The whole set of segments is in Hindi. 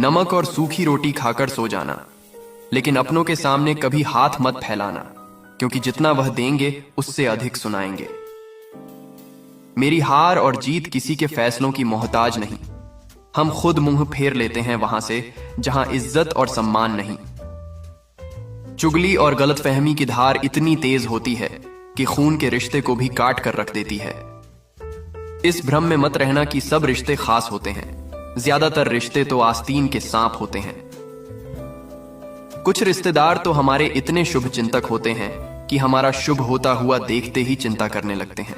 नमक और सूखी रोटी खाकर सो जाना, लेकिन अपनों के सामने कभी हाथ मत फैलाना, क्योंकि जितना वह देंगे उससे अधिक सुनाएंगे। मेरी हार और जीत किसी के फैसलों की मोहताज नहीं। हम खुद मुंह फेर लेते हैं वहां से जहां इज्जत और सम्मान नहीं। चुगली और गलतफहमी की धार इतनी तेज होती है कि खून के रिश्ते को भी काट कर रख देती है। इस भ्रम में मत रहना कि सब रिश्ते खास होते हैं। ज्यादातर रिश्ते तो आस्तीन के सांप होते हैं। कुछ रिश्तेदार तो हमारे इतने शुभ चिंतक होते हैं कि हमारा शुभ होता हुआ देखते ही चिंता करने लगते हैं।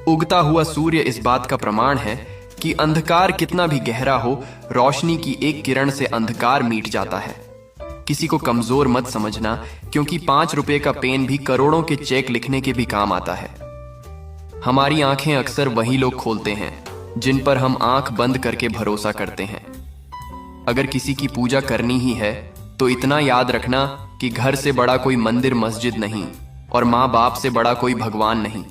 उगता हुआ सूर्य इस बात का प्रमाण है कि अंधकार कितना भी गहरा हो, रोशनी की एक किरण से अंधकार मिट जाता है। किसी को कमजोर मत समझना, क्योंकि 5 रुपए का पेन भी करोड़ों के चेक लिखने के भी काम आता है। हमारी आंखें अक्सर वही लोग खोलते हैं जिन पर हम आंख बंद करके भरोसा करते हैं। अगर किसी की पूजा करनी ही है तो इतना याद रखना कि घर से बड़ा कोई मंदिर मस्जिद नहीं और माँ बाप से बड़ा कोई भगवान नहीं।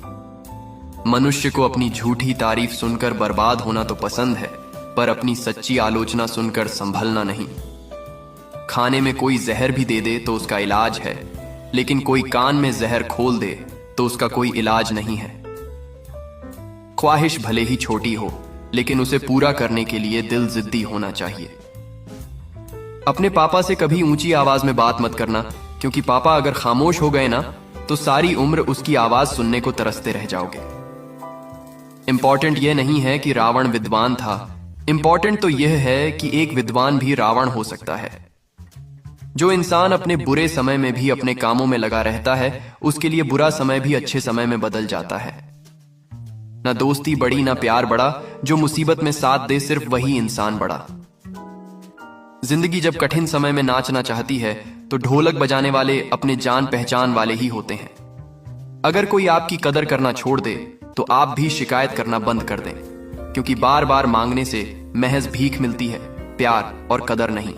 मनुष्य को अपनी झूठी तारीफ सुनकर बर्बाद होना तो पसंद है, पर अपनी सच्ची आलोचना सुनकर संभलना नहीं। खाने में कोई जहर भी दे दे तो उसका इलाज है, लेकिन कोई कान में जहर खोल दे तो उसका कोई इलाज नहीं है। ख्वाहिश भले ही छोटी हो, लेकिन उसे पूरा करने के लिए दिल जिद्दी होना चाहिए। अपने पापा से कभी ऊंची आवाज में बात मत करना, क्योंकि पापा अगर खामोश हो गए ना तो सारी उम्र उसकी आवाज सुनने को तरसते रह जाओगे। इंपॉर्टेंट यह नहीं है कि रावण विद्वान था, इंपॉर्टेंट तो यह है कि एक विद्वान भी रावण हो सकता है। जो इंसान अपने बुरे समय में भी अपने कामों में लगा रहता है, उसके लिए बुरा समय भी अच्छे समय में बदल जाता है। ना दोस्ती बड़ी ना प्यार बड़ा, जो मुसीबत में साथ दे सिर्फ वही इंसान बड़ा। जिंदगी जब कठिन समय में नाचना चाहती है तो ढोलक बजाने वाले अपने जान पहचान वाले ही होते हैं। अगर कोई आपकी कदर करना छोड़ दे तो आप भी शिकायत करना बंद कर दें, क्योंकि बार बार मांगने से महज भीख मिलती है, प्यार और कदर नहीं।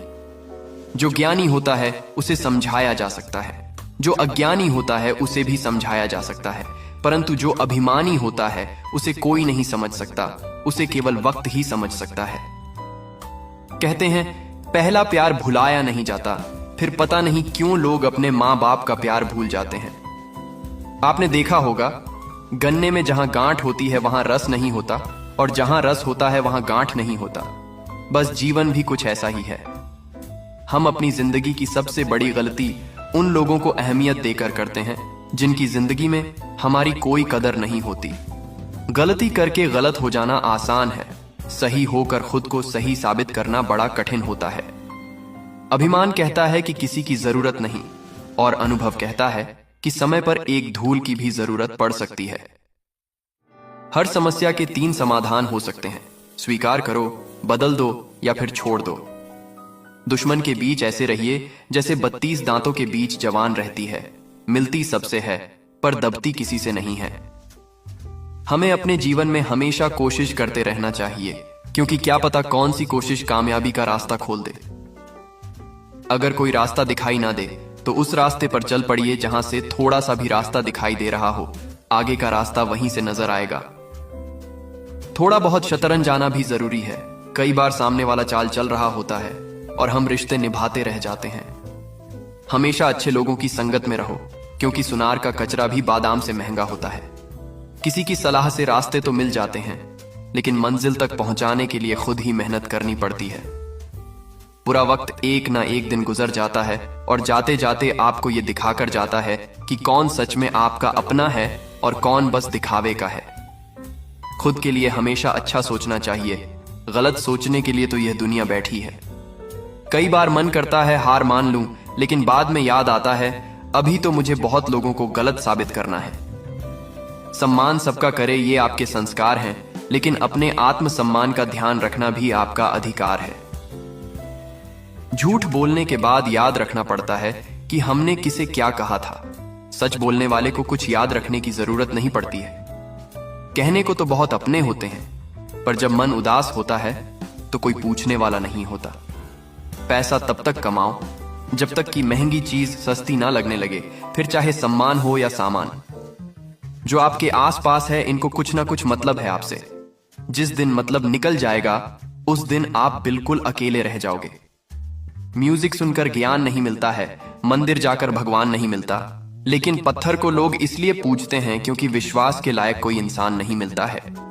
जो ज्ञानी होता है उसे समझाया जा सकता है, जो अज्ञानी होता है उसे भी समझाया जा सकता है, परंतु जो अभिमानी होता है उसे कोई नहीं समझ सकता, उसे केवल वक्त ही समझ सकता है। कहते हैं पहला प्यार भुलाया नहीं जाता, फिर पता नहीं क्यों लोग अपने माँ बाप का प्यार भूल जाते हैं। आपने देखा होगा, गन्ने में जहां गांठ होती है वहां रस नहीं होता, और जहां रस होता है वहां गांठ नहीं होता। बस जीवन भी कुछ ऐसा ही है। हम अपनी जिंदगी की सबसे बड़ी गलती उन लोगों को अहमियत देकर करते हैं जिनकी जिंदगी में हमारी कोई कदर नहीं होती। गलती करके गलत हो जाना आसान है, सही होकर खुद को सही साबित करना बड़ा कठिन होता है। अभिमान कहता है कि किसी की जरूरत नहीं, और अनुभव कहता है कि समय पर एक धूल की भी जरूरत पड़ सकती है। हर समस्या के 3 समाधान हो सकते हैं, स्वीकार करो, बदल दो या फिर छोड़ दो। दुश्मन के बीच ऐसे रहिए जैसे 32 दांतों के बीच जवान रहती है, मिलती सबसे है पर दबती किसी से नहीं है। हमें अपने जीवन में हमेशा कोशिश करते रहना चाहिए, क्योंकि क्या पता कौन सी कोशिश कामयाबी का रास्ता खोल दे। अगर कोई रास्ता दिखाई ना दे तो उस रास्ते पर चल पड़िए जहां से थोड़ा सा भी रास्ता दिखाई दे रहा हो, आगे का रास्ता वहीं से नजर आएगा। थोड़ा बहुत शतरंज आना भी जरूरी है। कई बार सामने वाला चाल चल रहा होता है और हम रिश्ते निभाते रह जाते हैं। हमेशा अच्छे लोगों की संगत में रहो, क्योंकि सुनार का कचरा भी बादाम से महंगा होता है। किसी की सलाह से रास्ते तो मिल जाते हैं, लेकिन मंजिल तक पहुंचाने के लिए खुद ही मेहनत करनी पड़ती है। पूरा वक्त एक ना एक दिन गुजर जाता है और जाते जाते आपको यह दिखाकर जाता है कि कौन सच में आपका अपना है और कौन बस दिखावे का है। खुद के लिए हमेशा अच्छा सोचना चाहिए, गलत सोचने के लिए तो यह दुनिया बैठी है। कई बार मन करता है हार मान लूं, लेकिन बाद में याद आता है अभी तो मुझे बहुत लोगों को गलत साबित करना है। सम्मान सबका करे ये आपके संस्कार हैं, लेकिन अपने आत्मसम्मान का ध्यान रखना भी आपका अधिकार है। झूठ बोलने के बाद याद रखना पड़ता है कि हमने किसे क्या कहा था। सच बोलने वाले को कुछ याद रखने की जरूरत नहीं पड़ती है। कहने को तो बहुत अपने होते हैं, पर जब मन उदास होता है तो कोई पूछने वाला नहीं होता। पैसा तब तक कमाओ जब तक कि महंगी चीज सस्ती ना लगने लगे, फिर चाहे सम्मान हो या सामान। जो आपके आसपास है इनको कुछ ना कुछ मतलब है आपसे। जिस दिन मतलब निकल जाएगा उस दिन आप बिल्कुल अकेले रह जाओगे। म्यूजिक सुनकर ज्ञान नहीं मिलता है, मंदिर जाकर भगवान नहीं मिलता, लेकिन पत्थर को लोग इसलिए पूजते हैं क्योंकि विश्वास के लायक कोई इंसान नहीं मिलता है।